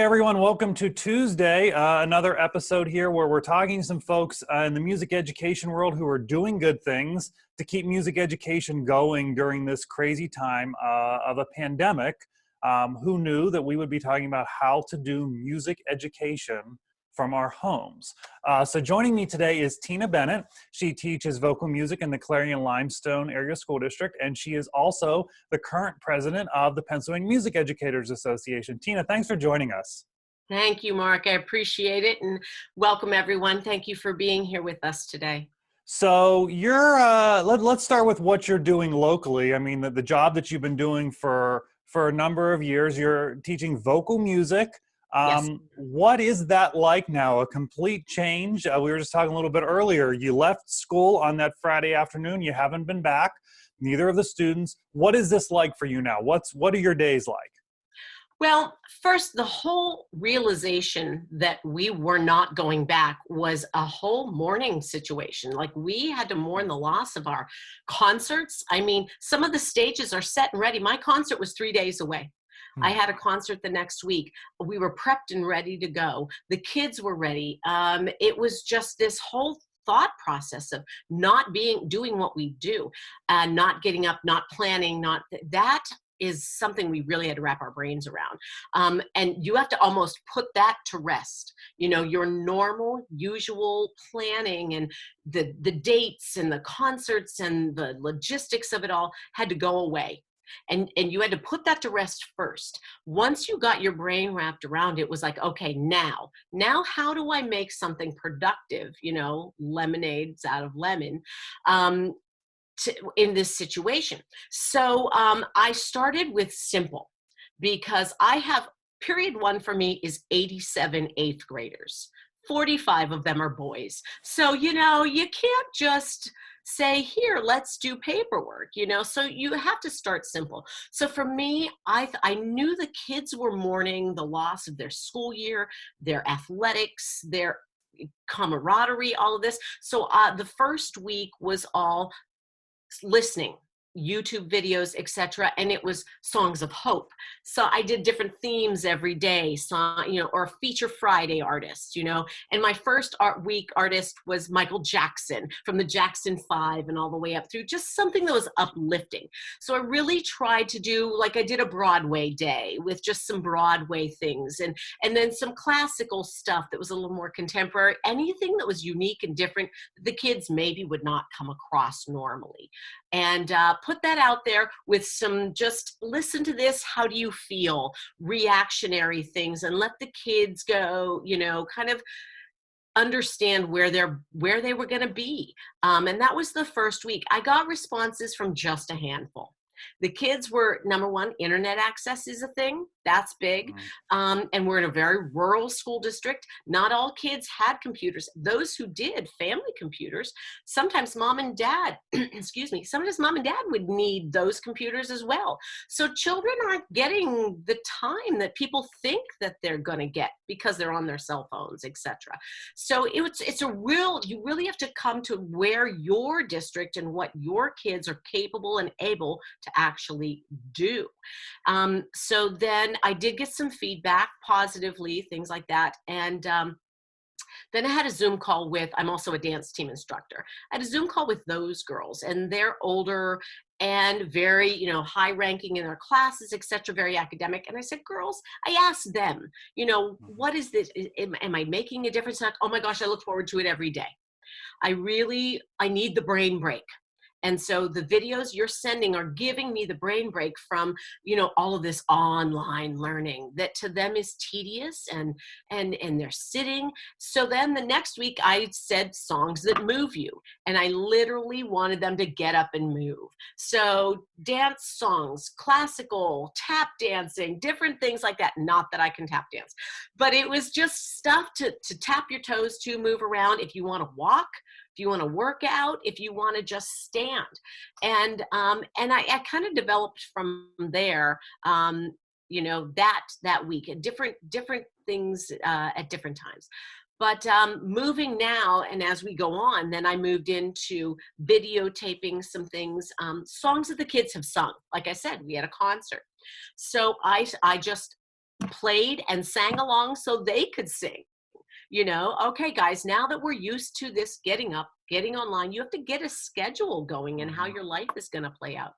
everyone. Welcome to Tuesday, another episode here where we're talking to some folks in the music education world who are doing good things to keep music education going during this crazy time of a pandemic. Who knew that we would be talking about how to do music education from our homes? So joining me today is Tina Bennett. She teaches vocal music in the Clarion-Limestone Area School District, and she is also the current president of the Pennsylvania Music Educators Association. Tina, thanks for joining us. Thank you, Mark. I appreciate it, and welcome everyone. Thank you for being here with us today. So let's start with what you're doing locally. I mean, the job that you've been doing for a number of years, you're teaching vocal music. Yes. What is that like now? A complete change? We were just talking a little bit earlier. You left school on that Friday afternoon. You haven't been back, neither of the students. What is this like for you now? What are your days like? Well, first, the whole realization that we were not going back was a whole mourning situation. Like, we had to mourn the loss of our concerts. I mean, some of the stages are set and ready. My concert was 3 days away. I had a concert the next week. We were prepped and ready to go. The kids were ready. It was just this whole thought process of not doing what we do, and not getting up, not planning, that is something we really had to wrap our brains around. And you have to almost put that to rest. You know, your normal, usual planning and the dates and the concerts and the logistics of it all had to go away. And you had to put that to rest first. Once you got your brain wrapped around it, was like, okay, now how do I make something productive, lemonades out of lemon, in this situation? So I started with simple, because I have period one for me is 87 eighth graders. 45 of them are boys. So, you can't just say, here, let's do paperwork, so you have to start simple. So for me, I knew the kids were mourning the loss of their school year, their athletics, their camaraderie, all of this. So the first week was all listening, YouTube videos, etc., and it was songs of hope. So I did different themes every day, or a feature Friday artist, and my first week artist was Michael Jackson, from the Jackson 5 and all the way up through, just something that was uplifting. So I really tried to do, like, I did a Broadway day with just some Broadway things, and then some classical stuff that was a little more contemporary, anything that was unique and different that the kids maybe would not come across normally. And put that out there with some, just listen to this, how do you feel, reactionary things, and let the kids go, kind of understand where they were going to be. And that was the first week. I got responses from just a handful. The kids were, number one, internet access is a thing. That's big. And we're in a very rural school district. Not all kids had computers. Those who did, family computers, sometimes mom and dad, sometimes mom and dad would need those computers as well. So children aren't getting the time that people think that they're going to get because they're on their cell phones, etc. So it's you really have to come to where your district and what your kids are capable and able to actually do. So then I did get some feedback positively, things like that. And then I had a Zoom call with, I'm also a dance team instructor. I had a Zoom call with those girls, and they're older and very, high ranking in their classes, etc., very academic. And I said, girls, I asked them, what is this? Am I making a difference? Like, oh my gosh, I look forward to it every day. I need the brain break. And so the videos you're sending are giving me the brain break from, all of this online learning that to them is tedious and they're sitting. So then the next week I said songs that move you. And I literally wanted them to get up and move. So dance songs, classical, tap dancing, different things like that. Not that I can tap dance, but it was just stuff to tap your toes to, move around. If you want to walk, if you want to work out, if you want to just stand. And I kind of developed from there, that week, at different things at different times. But moving now, and as we go on, then I moved into videotaping some things, songs that the kids have sung. Like I said, we had a concert. So I just played and sang along so they could sing. Okay, guys, now that we're used to this getting up, getting online, you have to get a schedule going and how your life is going to play out.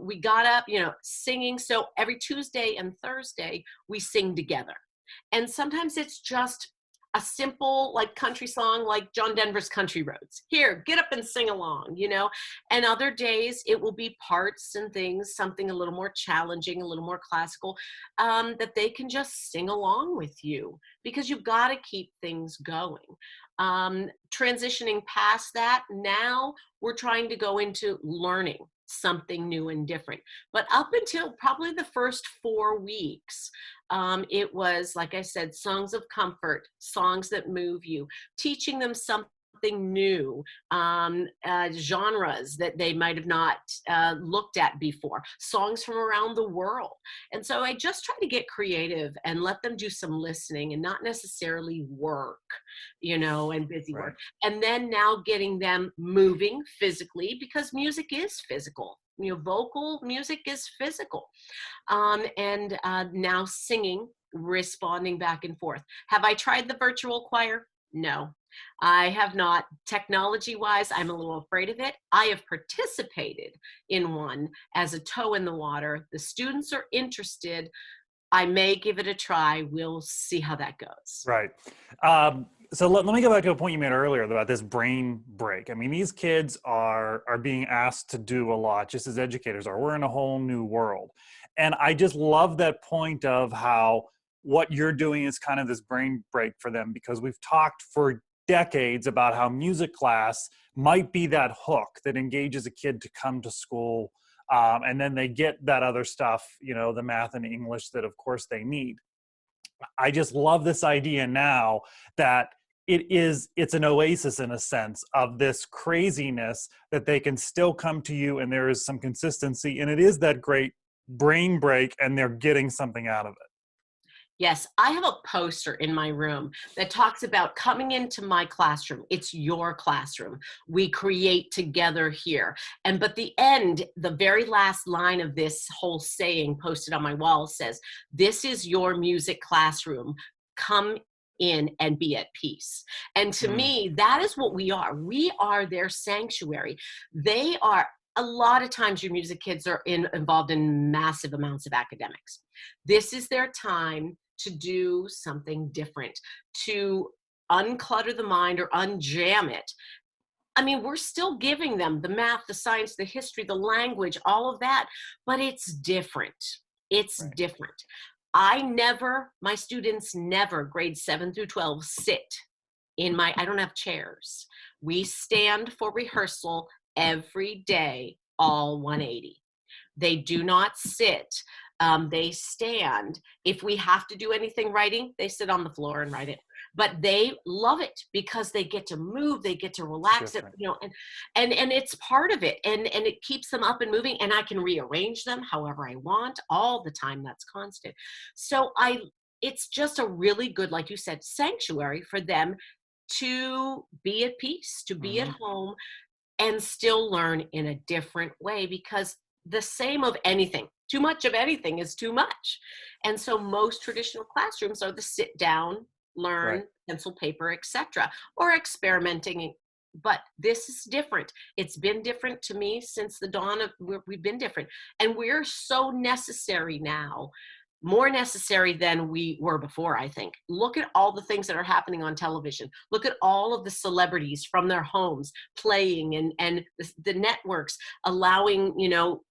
We got up, singing. So every Tuesday and Thursday, we sing together. And sometimes it's just a simple like country song, like John Denver's Country Roads. Here, get up and sing along, And other days it will be parts and things, something a little more challenging, a little more classical, that they can just sing along with you, because you've got to keep things going. Transitioning past that, now we're trying to go into learning something new and different. But up until probably the first 4 weeks, it was, like I said, songs of comfort, songs that move you, teaching them something new, genres that they might have not looked at before, songs from around the world. And so I just try to get creative and let them do some listening and not necessarily work, and busy work. And then now getting them moving physically, because music is physical. Vocal music is physical. And now singing, responding back and forth. Have I tried the virtual choir? No, I have not. Technology-wise, I'm a little afraid of it. I have participated in one as a toe in the water. The students are interested. I may give it a try. We'll see how that goes. Right. So let me go back to a point you made earlier about this brain break. I mean, these kids are being asked to do a lot, just as educators are. We're in a whole new world. And I just love that point of how what you're doing is kind of this brain break for them, because we've talked for decades about how music class might be that hook that engages a kid to come to school. And then they get that other stuff, the math and English that of course they need. I just love this idea now that it's an oasis in a sense of this craziness, that they can still come to you and there is some consistency, and it is that great brain break and they're getting something out of it. Yes, I have a poster in my room that talks about coming into my classroom. It's your classroom. We create together here. But the very last line of this whole saying posted on my wall says, "This is your music classroom. Come in and be at peace." And to me, that is what we are. We are their sanctuary. They are. A lot of times your music kids are involved in massive amounts of academics. This is their time to do something different, to unclutter the mind or unjam it. I mean, we're still giving them the math, the science, the history, the language, all of that, but it's different. It's different. My students never, grades 7 through 12, sit I don't have chairs. We stand for rehearsal every day, all 180. They do not sit. They stand. If we have to do anything writing, they sit on the floor and write it. But they love it because they get to move, they get to relax, and it's part of it, and it keeps them up and moving. And I can rearrange them however I want all the time. That's constant. So it's just a really good, like you said, sanctuary for them to be at peace, to be at home, and still learn in a different way, because the same of anything, too much of anything is too much. And so most traditional classrooms are the sit down, learn, pencil, paper, etc., or experimenting. But this is different. It's been different to me since the dawn of, we've been different. And we're so necessary now, more necessary than we were before, I think. Look at all the things that are happening on television. Look at all of the celebrities from their homes playing, and the networks allowing,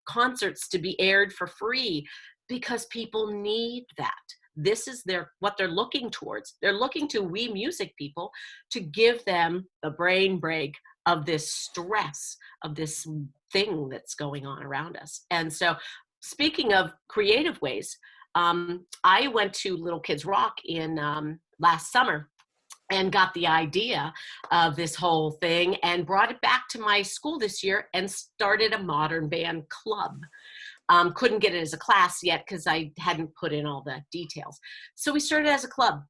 concerts to be aired for free, because people need that. This is what they're looking towards. They're looking to we music people to give them the brain break of this stress, of this thing that's going on around us. And so, speaking of creative ways, I went to Little Kids Rock in last summer and got the idea of this whole thing and brought it back to my school this year and started a modern band club. Couldn't get it as a class yet because I hadn't put in all the details. So we started as a club.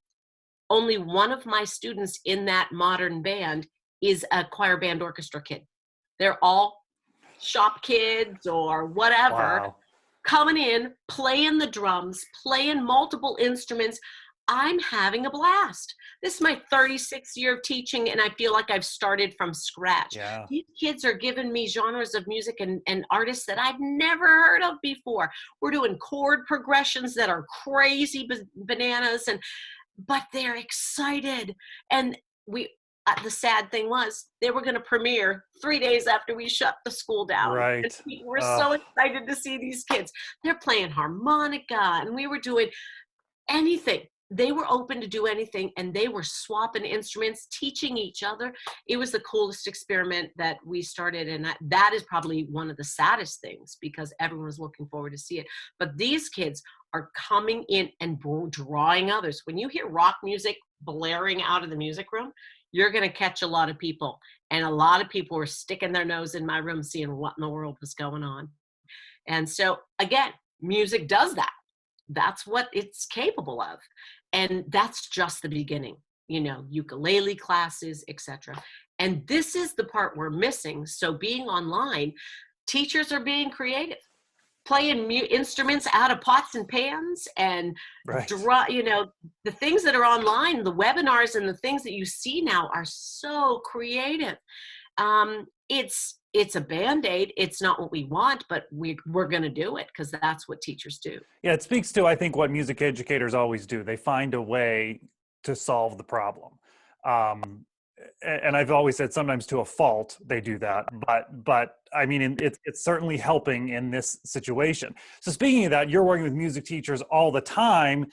Only one of my students in that modern band is a choir band orchestra kid. They're all shop kids or whatever. Wow. coming in, playing the drums, playing multiple instruments. I'm having a blast. This is my 36th year of teaching, and I feel like I've started from scratch. Yeah. These kids are giving me genres of music and artists that I've never heard of before. We're doing chord progressions that are crazy bananas, but they're excited. And the sad thing was they were going to premiere 3 days after we shut the school down. Right. And people were so excited to see these kids. They're playing harmonica, and we were doing anything. They were open to do anything, and they were swapping instruments, teaching each other. It was the coolest experiment that we started, and that is probably one of the saddest things because everyone was looking forward to see it. But these kids are coming in and drawing others. When you hear rock music blaring out of the music room, you're going to catch a lot of people, and a lot of people were sticking their nose in my room seeing what in the world was going on. And so, again, music does that. That's what it's capable of. And that's just the beginning, ukulele classes, etc. And this is the part we're missing. So being online, teachers are being creative, playing instruments out of pots and pans and Right. the things that are online, the webinars and the things that you see now are so creative. It's a Band-Aid. It's not what we want, but we're going to do it because that's what teachers do. Yeah, it speaks to, I think, what music educators always do. They find a way to solve the problem. And I've always said sometimes to a fault they do that, but I mean, it's certainly helping in this situation. So speaking of that, you're working with music teachers all the time,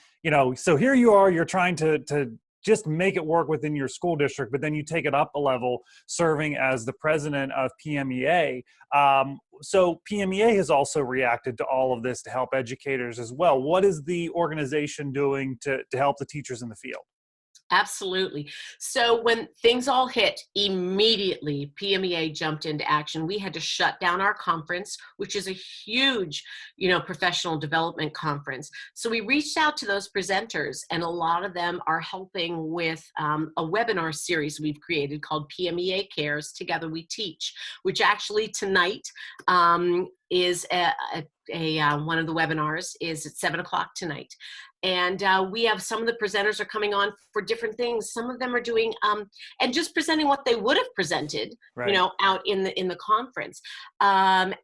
so here you are, you're trying to just make it work within your school district, but then you take it up a level, serving as the president of PMEA. So PMEA has also reacted to all of this to help educators as well. What is the organization doing to help the teachers in the field? Absolutely. So when things all hit, immediately PMEA jumped into action. We had to shut down our conference, which is a huge, professional development conference. So we reached out to those presenters, and a lot of them are helping with a webinar series we've created called PMEA Cares, Together We Teach, which actually tonight is one of the webinars is at 7:00 tonight. And we have some of the presenters are coming on for different things. Some of them are doing and just presenting what they would have presented, Right. Out in the conference. And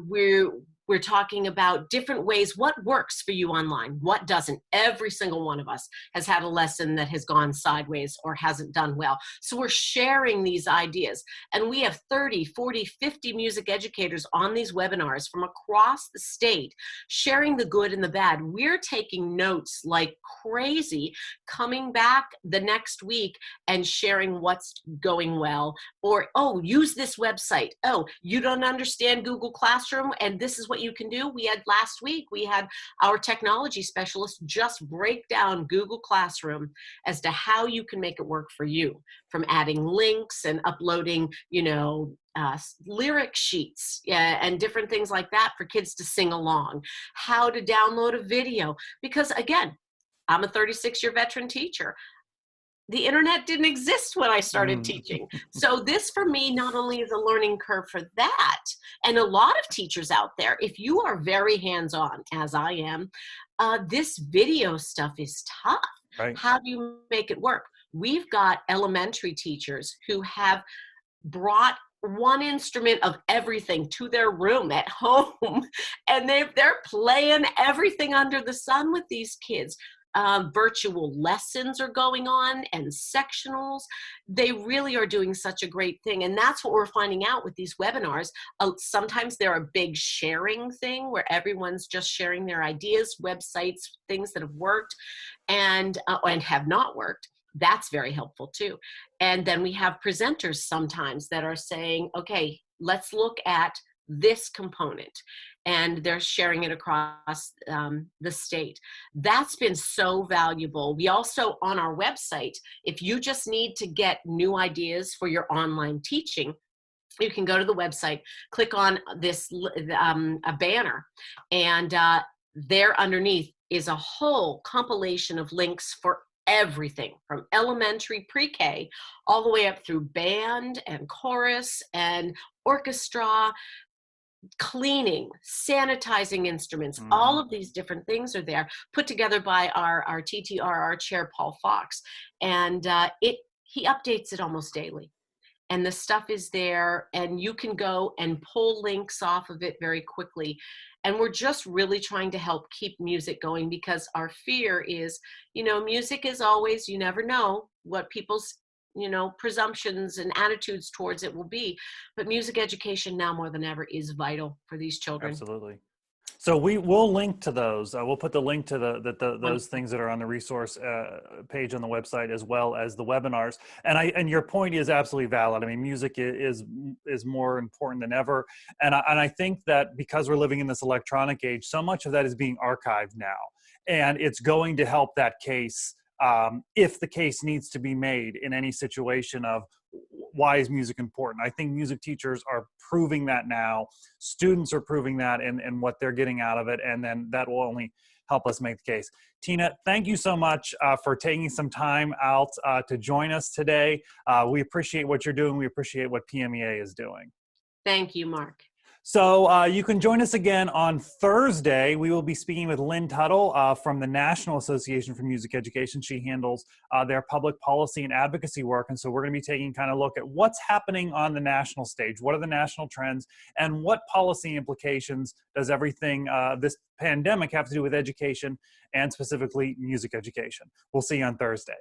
we're talking about different ways, what works for you online, what doesn't. Every single one of us has had a lesson that has gone sideways or hasn't done well. So we're sharing these ideas. And we have 30, 40, 50 music educators on these webinars from across the state, sharing the good and the bad. We're taking notes like crazy, coming back the next week and sharing what's going well. Or, use this website. You don't understand Google Classroom, and this is what you can do. Last week, we had our technology specialist just break down Google Classroom as to how you can make it work for you, from adding links and uploading, lyric sheets and different things like that for kids to sing along, how to download a video. Because again, I'm a 36-year veteran teacher. The internet didn't exist when I started teaching. So this for me not only is a learning curve for that, and a lot of teachers out there, if you are very hands-on, as I am, this video stuff is tough. Right. How do you make it work? We've got elementary teachers who have brought one instrument of everything to their room at home, and they're playing everything under the sun with these kids. Virtual lessons are going on and sectionals. They really are doing such a great thing. And that's what we're finding out with these webinars. Sometimes they're a big sharing thing where everyone's just sharing their ideas, websites, things that have worked and have not worked. That's very helpful too. And then we have presenters sometimes that are saying, okay, let's look at this component, and they're sharing it across the state. That's been so valuable. We also, on our website, if you just need to get new ideas for your online teaching, you can go to the website, click on this a banner, and there underneath is a whole compilation of links for everything from elementary pre-K all the way up through band and chorus and orchestra. cleaning, sanitizing instruments, all Mhm. of these different things are there, put together by our TTRR chair, Paul Fox. And he updates it almost daily. And the stuff is there, and you can go and pull links off of it very quickly. And we're just really trying to help keep music going, because our fear is, music is always, you never know what people's, presumptions and attitudes towards it will be. But music education now more than ever is vital for these children. Absolutely. So we'll link to those. We'll put the link to those Wonderful. things that are on the resource page on the website, as well as the webinars. And your point is absolutely valid. I mean, music is more important than ever. And I think that because we're living in this electronic age, so much of that is being archived now, and it's going to help that case, if the case needs to be made in any situation of why is music important. I think music teachers are proving that now. Students are proving that and what they're getting out of it. And then that will only help us make the case. Tina, thank you so much for taking some time out to join us today. We appreciate what you're doing. We appreciate what PMEA is doing. Thank you, Mark. So you can join us again on Thursday. We will be speaking with Lynn Tuttle from the National Association for Music Education. She handles their public policy and advocacy work. And so we're going to be taking kind of a look at what's happening on the national stage. What are the national trends, and what policy implications does everything this pandemic have to do with education, and specifically music education? We'll see you on Thursday.